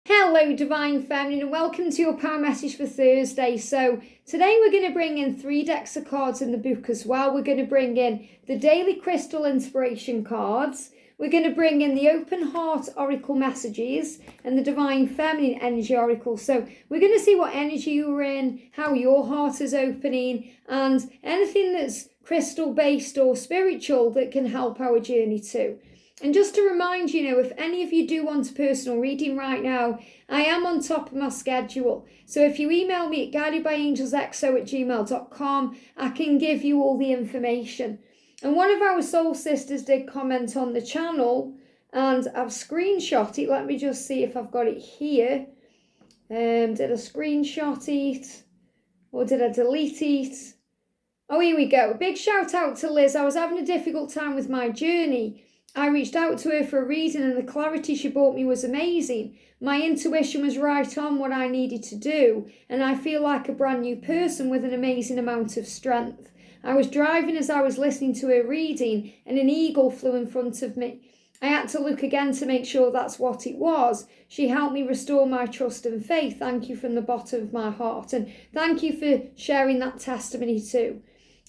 Hello, Divine Feminine, and welcome to your power message for Thursday. So today we're going to bring in 3 decks of cards in the book as well. We're going to bring in the Daily Crystal Inspiration cards. We're going to bring in the Open Heart Oracle messages and the Divine Feminine Energy Oracle. So we're going to see what energy you're in, how your heart is opening, and anything that's crystal based or spiritual that can help our journey too. And just to remind you, if any of you do want a personal reading right now, I am on top of my schedule. So if you email me at guidedbyangelsxo@gmail.com, I can give you all the information. And one of our soul sisters did comment on the channel, and I've screenshot it. Let me just see if I've got it here. Did I screenshot it? Or did I delete it? Oh, here we go. A big shout out to Liz. I was having a difficult time with my journey. I reached out to her for a reason, and the clarity she brought me was amazing. My intuition was right on what I needed to do, and I feel like a brand new person with an amazing amount of strength. I was driving as I was listening to her reading, and an eagle flew in front of me. I had to look again to make sure that's what it was. She helped me restore my trust and faith. Thank you from the bottom of my heart, and thank you for sharing that testimony too.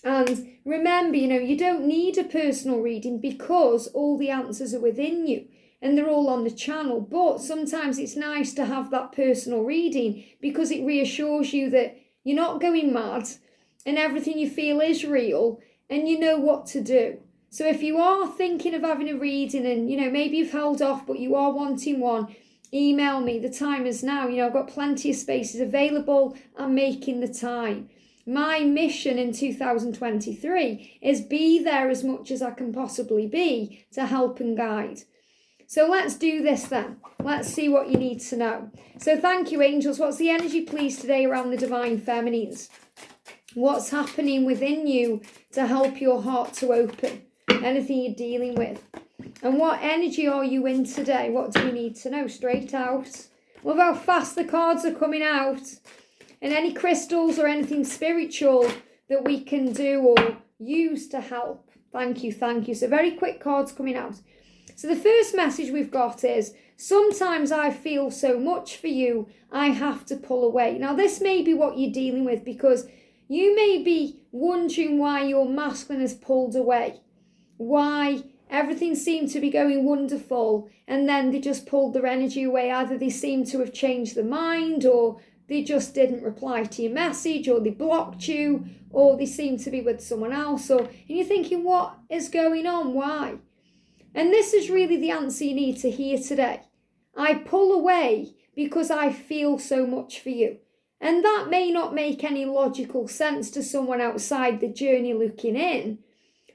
And remember, you don't need a personal reading because all the answers are within you and they're all on the channel. But sometimes it's nice to have that personal reading because it reassures you that you're not going mad and everything you feel is real and you know what to do. So if you are thinking of having a reading and, maybe you've held off but you are wanting one, email me. The time is now. I've got plenty of spaces available. I'm making the time. My mission in 2023 is be there as much as I can possibly be to help and guide. So let's do this then. Let's see what you need to know. So thank you, angels. What's the energy, please, today around the Divine Feminines? What's happening within you to help your heart to open? Anything you're dealing with? And what energy are you in today? What do you need to know? Straight out. Love how fast the cards are coming out. And any crystals or anything spiritual that we can do or use to help. Thank you, thank you. So very quick cards coming out. So the first message we've got is, sometimes I feel so much for you, I have to pull away. Now this may be what you're dealing with because you may be wondering why your masculine has pulled away. Why everything seemed to be going wonderful and then they just pulled their energy away. Either they seem to have changed their mind, or they just didn't reply to your message, or they blocked you, or they seem to be with someone else, and you're thinking, what is going on? Why? And this is really the answer you need to hear today. I pull away because I feel so much for you. And that may not make any logical sense to someone outside the journey looking in,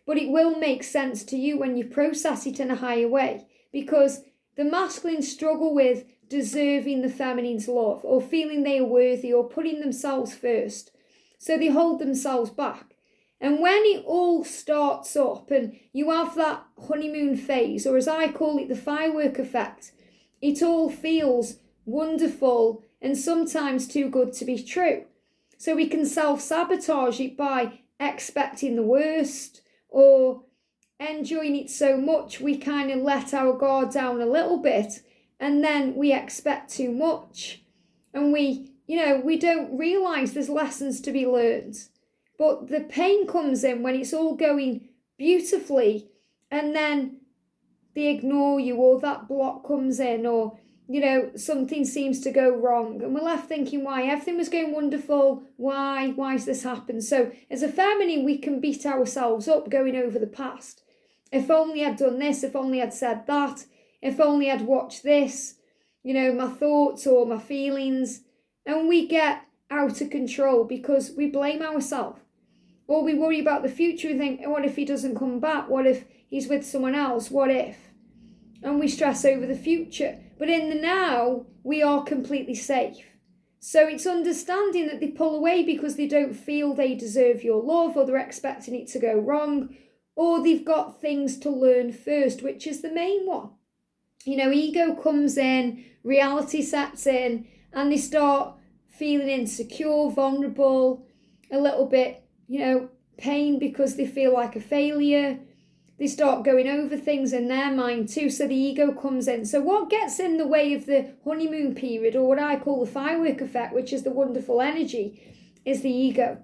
but it will make sense to you when you process it in a higher way, because the masculine struggle with deserving the feminine's love, or feeling they are worthy, or putting themselves first. So they hold themselves back. And when it all starts up and you have that honeymoon phase, or as I call it, the firework effect, it all feels wonderful and sometimes too good to be true. So we can self-sabotage it by expecting the worst, or enjoying it so much we kind of let our guard down a little bit. And then we expect too much, and we don't realise there's lessons to be learned. But the pain comes in when it's all going beautifully and then they ignore you, or that block comes in, or, something seems to go wrong. And we're left thinking, why? Everything was going wonderful. Why's this happened? So as a feminine, we can beat ourselves up going over the past. If only I'd done this, if only I'd said that. If only I'd watched this, my thoughts or my feelings. And we get out of control because we blame ourselves. Or we worry about the future and think, what if he doesn't come back? What if he's with someone else? What if? And we stress over the future. But in the now, we are completely safe. So it's understanding that they pull away because they don't feel they deserve your love, or they're expecting it to go wrong, or they've got things to learn first, which is the main one. Ego comes in, reality sets in, and they start feeling insecure, vulnerable, a little bit, pain because they feel like a failure. they start going over things in their mind too, so the ego comes in. So what gets in the way of the honeymoon period, or what I call the firework effect, which is the wonderful energy, is the ego.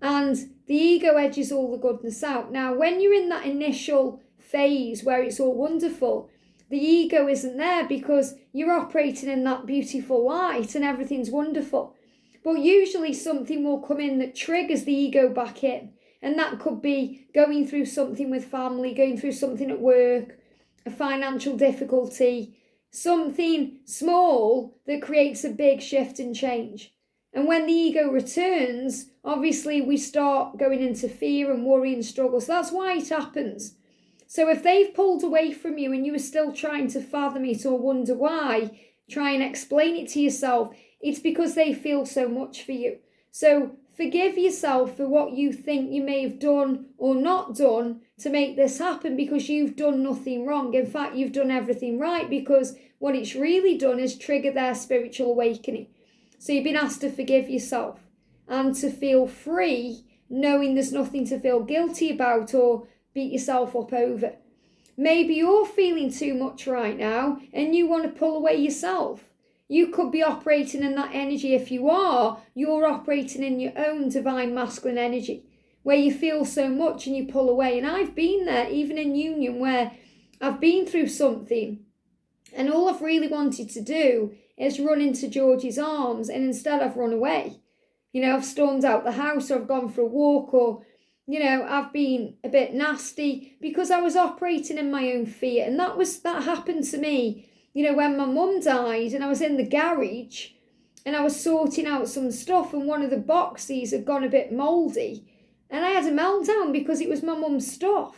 And the ego edges all the goodness out. Now, when you're in that initial phase where it's all wonderful, the ego isn't there because you're operating in that beautiful light and everything's wonderful. But usually something will come in that triggers the ego back in. And that could be going through something with family, going through something at work, a financial difficulty, something small that creates a big shift and change. And when the ego returns, obviously we start going into fear and worry and struggle. So that's why it happens. So if they've pulled away from you and you are still trying to fathom it or wonder why, try and explain it to yourself, it's because they feel so much for you. So forgive yourself for what you think you may have done or not done to make this happen, because you've done nothing wrong. In fact, you've done everything right, because what it's really done is trigger their spiritual awakening. So you've been asked to forgive yourself and to feel free, knowing there's nothing to feel guilty about or beat yourself up over. Maybe you're feeling too much right now and you want to pull away yourself. You could be operating in that energy. If you are, you're operating in your own divine masculine energy, where you feel so much and you pull away. And I've been there, even in union, where I've been through something and all I've really wanted to do is run into George's arms, and instead I've run away. I've stormed out the house, or I've gone for a walk, or, I've been a bit nasty because I was operating in my own fear. And that happened to me, when my mum died and I was in the garage and I was sorting out some stuff and one of the boxes had gone a bit mouldy and I had a meltdown because it was my mum's stuff.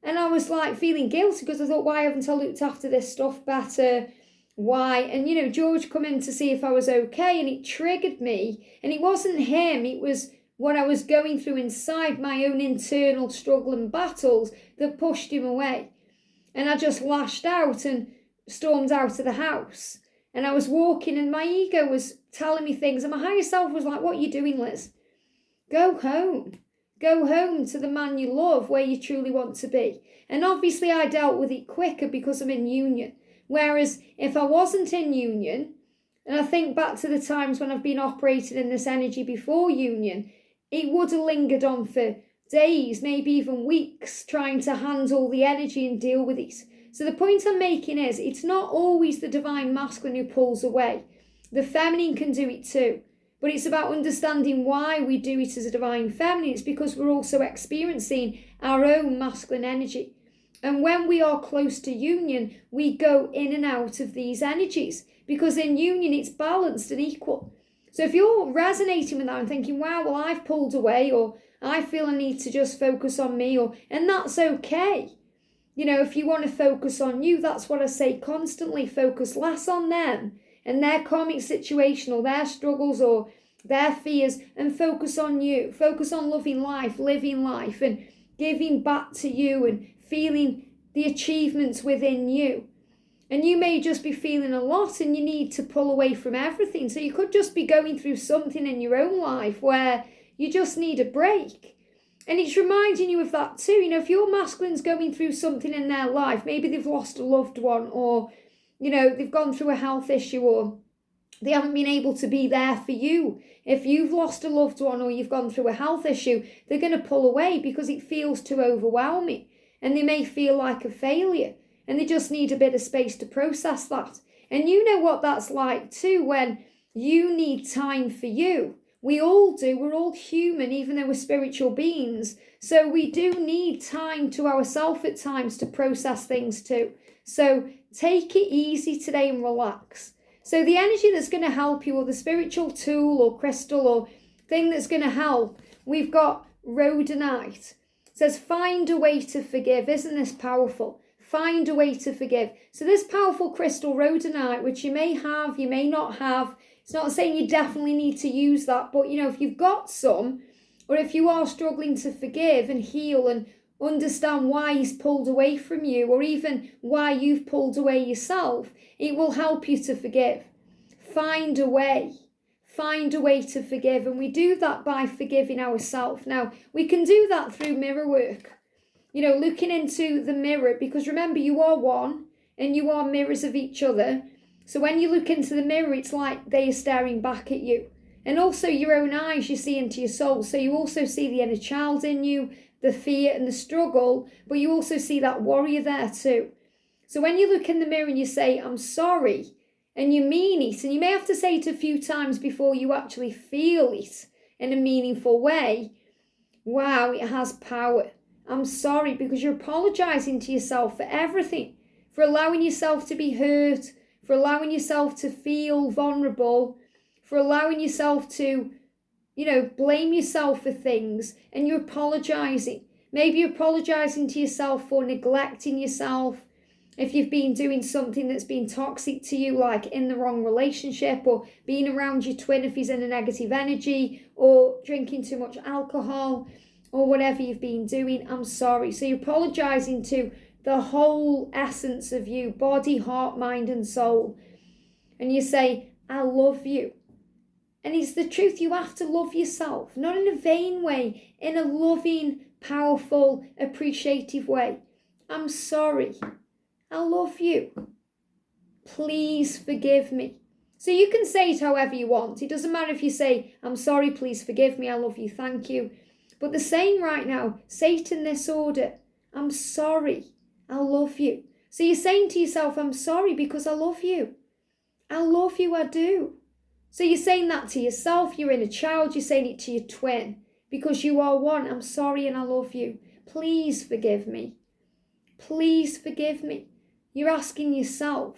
And I was like feeling guilty because I thought, why haven't I looked after this stuff better? Why? And George come in to see if I was okay, and it triggered me. And it wasn't him, it was what I was going through inside, my own internal struggle and battles, that pushed him away. And I just lashed out and stormed out of the house. And I was walking and my ego was telling me things, and my higher self was like, what are you doing, Liz? Go home. Go home to the man you love, where you truly want to be. And obviously I dealt with it quicker because I'm in union. Whereas if I wasn't in union, and I think back to the times when I've been operating in this energy before union, it would have lingered on for days, maybe even weeks, trying to handle the energy and deal with it. So the point I'm making is, it's not always the divine masculine who pulls away. The feminine can do it too. But it's about understanding why we do it as a divine feminine. It's because we're also experiencing our own masculine energy. And when we are close to union, we go in and out of these energies, because in union it's balanced and equal. So if you're resonating with that and thinking, wow, well, I've pulled away, or I feel I need to just focus on me, and that's okay. If you want to focus on you, that's what I say constantly, focus less on them and their karmic situation or their struggles or their fears, and focus on you. Focus on loving life, living life, and giving back to you and feeling the achievements within you. And you may just be feeling a lot and you need to pull away from everything. So you could just be going through something in your own life where you just need a break. And it's reminding you of that too. If your masculine's going through something in their life, maybe they've lost a loved one, or, they've gone through a health issue, or they haven't been able to be there for you. If you've lost a loved one or you've gone through a health issue, they're going to pull away because it feels too overwhelming. And they may feel like a failure, and they just need a bit of space to process that. And you know what that's like too, when you need time for you. We all do. We're all human, even though we're spiritual beings. So we do need time to ourselves at times to process things too. So take it easy today and relax. So the energy that's going to help you, or the spiritual tool or crystal or thing that's going to help, we've got rhodonite. It says, find a way to forgive. Isn't this powerful? Find a way to forgive. So this powerful crystal rhodonite, which you may have, you may not have, it's not saying you definitely need to use that, but if you've got some, or if you are struggling to forgive and heal and understand why he's pulled away from you, or even why you've pulled away yourself, it will help you to forgive. Find a way. Find a way to forgive. And we do that by forgiving ourselves. Now, we can do that through mirror work. looking into the mirror, because remember, you are one and you are mirrors of each other. So when you look into the mirror, it's like they are staring back at you. And also your own eyes, you see into your soul. So you also see the inner child in you, the fear and the struggle, but you also see that warrior there too. So when you look in the mirror and you say, I'm sorry, and you mean it, and you may have to say it a few times before you actually feel it in a meaningful way, wow, it has power. I'm sorry, because you're apologizing to yourself for everything, for allowing yourself to be hurt, for allowing yourself to feel vulnerable, for allowing yourself to, blame yourself for things, and you're apologizing. Maybe you're apologizing to yourself for neglecting yourself. If you've been doing something that's been toxic to you, like in the wrong relationship, or being around your twin if he's in a negative energy, or drinking too much alcohol, or whatever you've been doing, I'm sorry. So you're apologizing to the whole essence of you, body, heart, mind, and soul. And you say, I love you. And it's the truth, you have to love yourself, not in a vain way, in a loving, powerful, appreciative way. I'm sorry. I love you. Please forgive me. So you can say it however you want. It doesn't matter if you say, I'm sorry, please forgive me, I love you, thank you. But the same right now, say it in this order. I'm sorry, I love you. So you're saying to yourself, I'm sorry because I love you. I love you, I do. So you're saying that to yourself, your inner child, you're saying it to your twin. Because you are one, I'm sorry and I love you. Please forgive me. Please forgive me. You're asking yourself.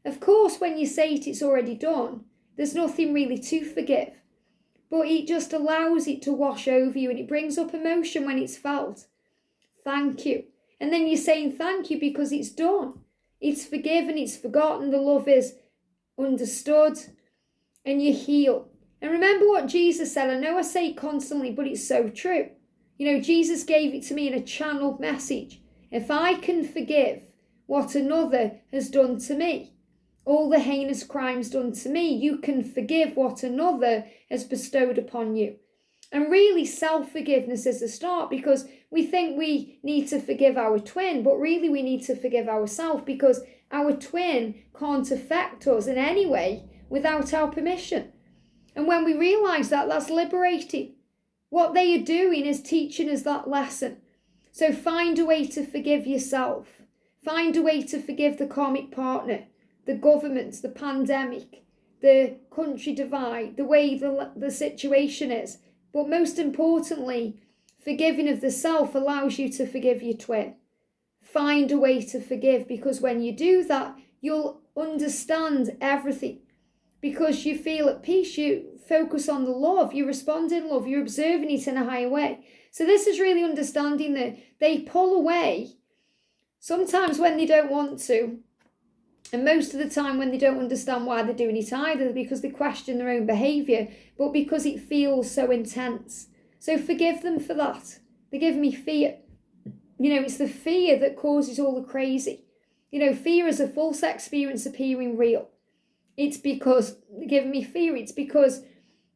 Of course, when you say it, it's already done. There's nothing really to forgive. But it just allows it to wash over you, and it brings up emotion when it's felt. Thank you. And then you're saying thank you because it's done. It's forgiven, it's forgotten, the love is understood, and you heal. And remember what Jesus said. I know I say it constantly, but it's so true. Jesus gave it to me in a channeled message. If I can forgive what another has done to me, all the heinous crimes done to me, you can forgive what another has bestowed upon you. And really, self-forgiveness is the start, because we think we need to forgive our twin, but really we need to forgive ourselves, because our twin can't affect us in any way without our permission. And when we realise that, that's liberating. What they are doing is teaching us that lesson. So find a way to forgive yourself. Find a way to forgive the karmic partner, the governments, the pandemic, the country divide, the way the situation is. But most importantly, forgiving of the self allows you to forgive your twin. Find a way to forgive, because when you do that, you'll understand everything. Because you feel at peace, you focus on the love, you respond in love, you're observing it in a higher way. So this is really understanding that they pull away, sometimes when they don't want to, and most of the time when they don't understand why they're doing it either, because they question their own behaviour, but because it feels so intense. So forgive them for that. They give me fear. It's the fear that causes all the crazy. Fear is a false experience appearing real. It's because they're giving me fear. It's because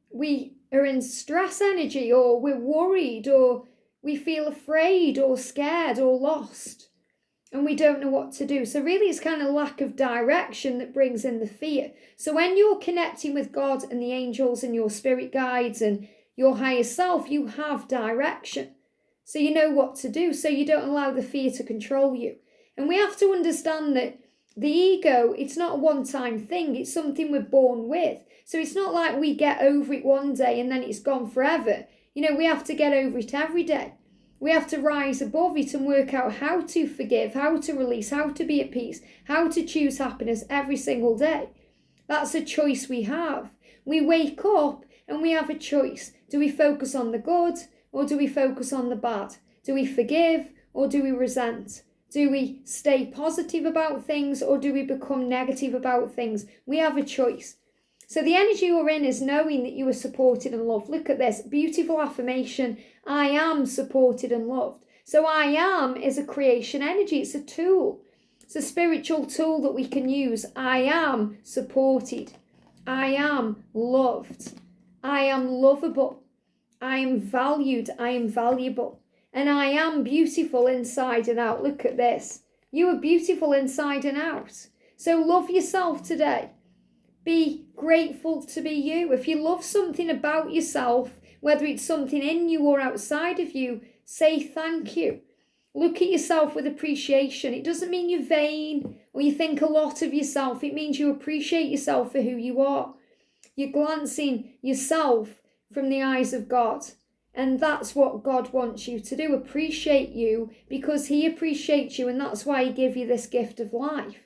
we are in stress energy, or we're worried, or we feel afraid or scared or lost, and we don't know what to do. So really it's kind of lack of direction that brings in the fear. So when you're connecting with God and the angels and your spirit guides and your higher self, you have direction. So you know what to do. So you don't allow the fear to control you. And we have to understand that the ego, it's not a one-time thing. It's something we're born with. So it's not like we get over it one day and then it's gone forever. We have to get over it every day. We have to rise above it and work out how to forgive, how to release, how to be at peace, how to choose happiness every single day. That's a choice we have. We wake up and we have a choice. Do we focus on the good, or do we focus on the bad? Do we forgive, or do we resent? Do we stay positive about things, or do we become negative about things? We have a choice. So the energy you're in is knowing that you are supported and loved. Look at this beautiful affirmation. I am supported and loved. So I am is a creation energy. It's a tool. It's a spiritual tool that we can use. I am supported. I am loved. I am lovable. I am valued. I am valuable. And I am beautiful inside and out. Look at this. You are beautiful inside and out. So love yourself today. Be grateful to be you. If you love something about yourself, whether it's something in you or outside of you, say thank you. Look at yourself with appreciation. It doesn't mean you're vain or you think a lot of yourself. It means you appreciate yourself for who you are. You're glancing yourself from the eyes of God. And that's what God wants you to do. Appreciate you because he appreciates you, and that's why he gave you this gift of life.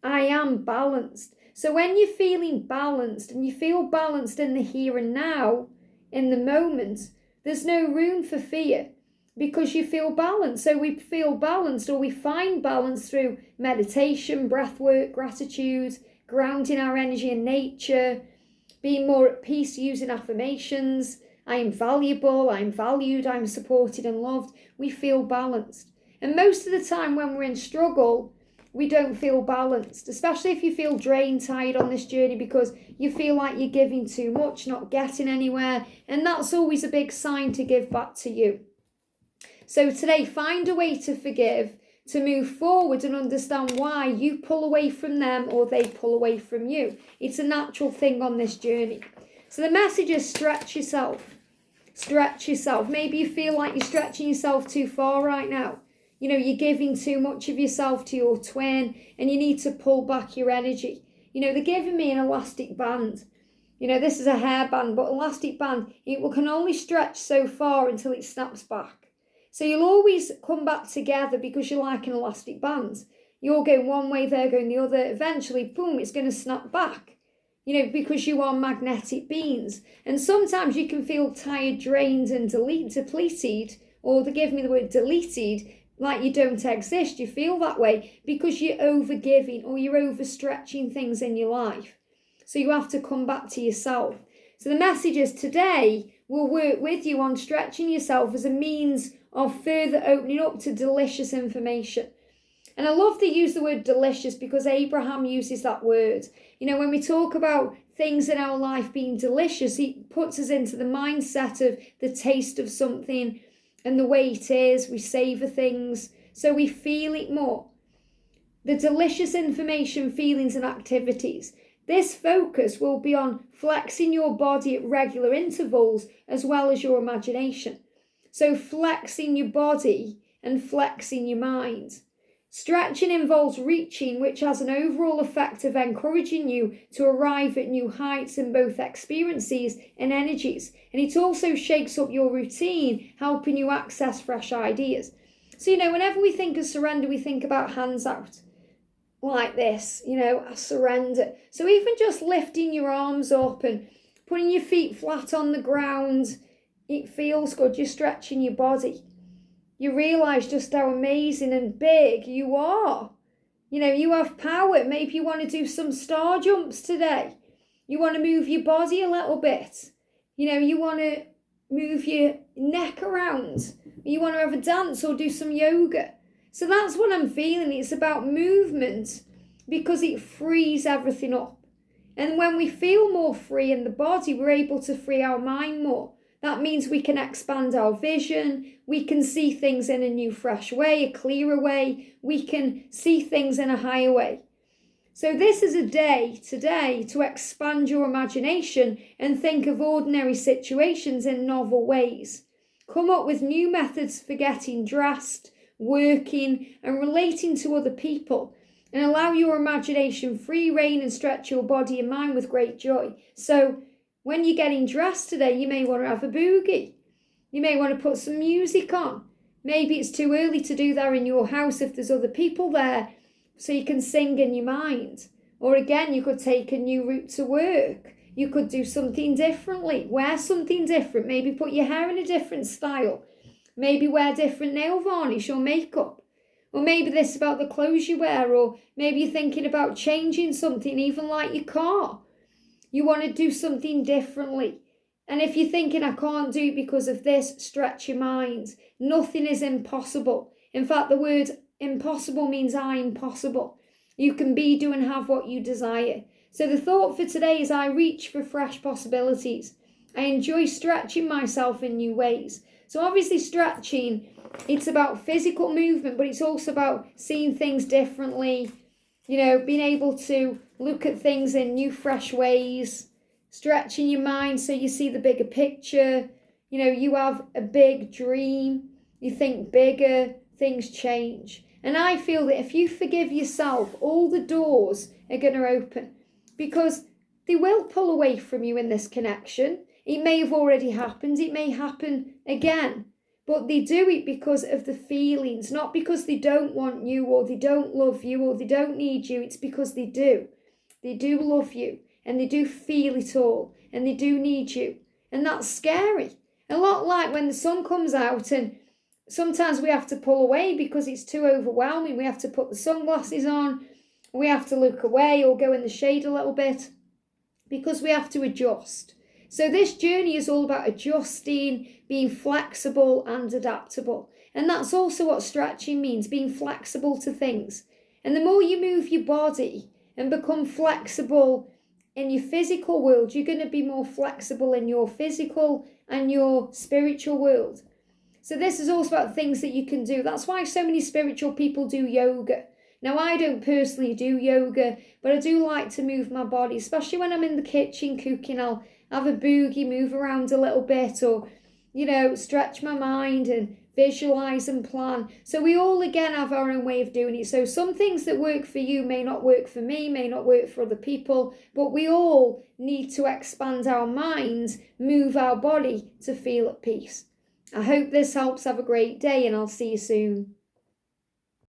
I am balanced. So when you're feeling balanced and you feel balanced in the here and now, in the moment, there's no room for fear because you feel balanced. So we feel balanced, or we find balance through meditation, breath work, gratitude, grounding our energy in nature, being more at peace using affirmations. I am valuable, I'm valued, I'm supported and loved. We feel balanced. And most of the time when we're in struggle, we don't feel balanced, especially if you feel drained, tired on this journey because you feel like you're giving too much, not getting anywhere. And that's always a big sign to give back to you. So today, find a way to forgive, to move forward and understand why you pull away from them or they pull away from you. It's a natural thing on this journey. So the message is stretch yourself. Stretch yourself. Maybe you feel like you're stretching yourself too far right now. You know, you're giving too much of yourself to your twin and you need to pull back your energy. You know, they're giving me an elastic band. You know, this is a hairband, but elastic band, it can only stretch so far until it snaps back. So you'll always come back together because you're like an elastic band. You're going one way, they're going the other. Eventually, boom, it's going to snap back. You know, because you are magnetic beings. And sometimes you can feel tired, drained and depleted, or they give me the word deleted, like you don't exist. You feel that way because you're overgiving or you're overstretching things in your life. So you have to come back to yourself. So the message is today we'll work with you on stretching yourself as a means of further opening up to delicious information. And I love to use the word delicious because Abraham uses that word. You know, when we talk about things in our life being delicious, he puts us into the mindset of the taste of something and the way it is. We savour things, so we feel it more. The delicious information, feelings and activities. This focus will be on flexing your body at regular intervals as well as your imagination. So flexing your body and flexing your mind. Stretching involves reaching, which has an overall effect of encouraging you to arrive at new heights in both experiences and energies. And it also shakes up your routine, helping you access fresh ideas. So, you know, whenever we think of surrender, we think about hands out. Like this, you know, I surrender. So even just lifting your arms up and putting your feet flat on the ground, it feels good. You're stretching your body. You realise just how amazing and big you are. You know, you have power. Maybe you want to do some star jumps today. You want to move your body a little bit. You know, you want to move your neck around. You want to have a dance or do some yoga. So that's what I'm feeling. It's about movement because it frees everything up. And when we feel more free in the body, we're able to free our mind more. That means we can expand our vision. We can see things in a new, fresh way, a clearer way. We can see things in a higher way. So this is a day today to expand your imagination and think of ordinary situations in novel ways. Come up with new methods for getting dressed, working and relating to other people, and allow your imagination free rein and stretch your body and mind with great joy. So when you're getting dressed today, you may want to have a boogie. You may want to put some music on. Maybe it's too early to do that in your house if there's other people there, so you can sing in your mind. Or again, you could take a new route to work. You could do something differently. Wear something different. Maybe put your hair in a different style. Maybe wear different nail varnish or makeup. Or maybe this about the clothes you wear. Or maybe you're thinking about changing something, even like your car. You want to do something differently. And if you're thinking, I can't do it because of this, stretch your mind. Nothing is impossible. In fact, the word impossible means I'm possible. You can be, do and have what you desire. So the thought for today is I reach for fresh possibilities. I enjoy stretching myself in new ways. So obviously stretching, it's about physical movement, but it's also about seeing things differently, you know, being able to look at things in new, fresh ways, stretching your mind so you see the bigger picture. You know, you have a big dream, you think bigger, things change. And I feel that if you forgive yourself, all the doors are going to open, because they will pull away from you in this connection. It may have already happened, it may happen again, but they do it because of the feelings, not because they don't want you or they don't love you or they don't need you. It's because they do. They do love you and they do feel it all and they do need you. And that's scary. A lot like when the sun comes out and sometimes we have to pull away because it's too overwhelming. We have to put the sunglasses on, we have to look away or go in the shade a little bit because we have to adjust. So this journey is all about adjusting, being flexible and adaptable. And that's also what stretching means, being flexible to things. And the more you move your body and become flexible in your physical world, you're going to be more flexible in your physical and your spiritual world. So this is also about things that you can do. That's why so many spiritual people do yoga. Now, I don't personally do yoga, but I do like to move my body, especially when I'm in the kitchen cooking. I'll have a boogie, move around a little bit, or, you know, stretch my mind and visualize and plan. So we all, again, have our own way of doing it. So some things that work for you may not work for me, may not work for other people, but we all need to expand our minds, move our body to feel at peace. I hope this helps. Have a great day and I'll see you soon.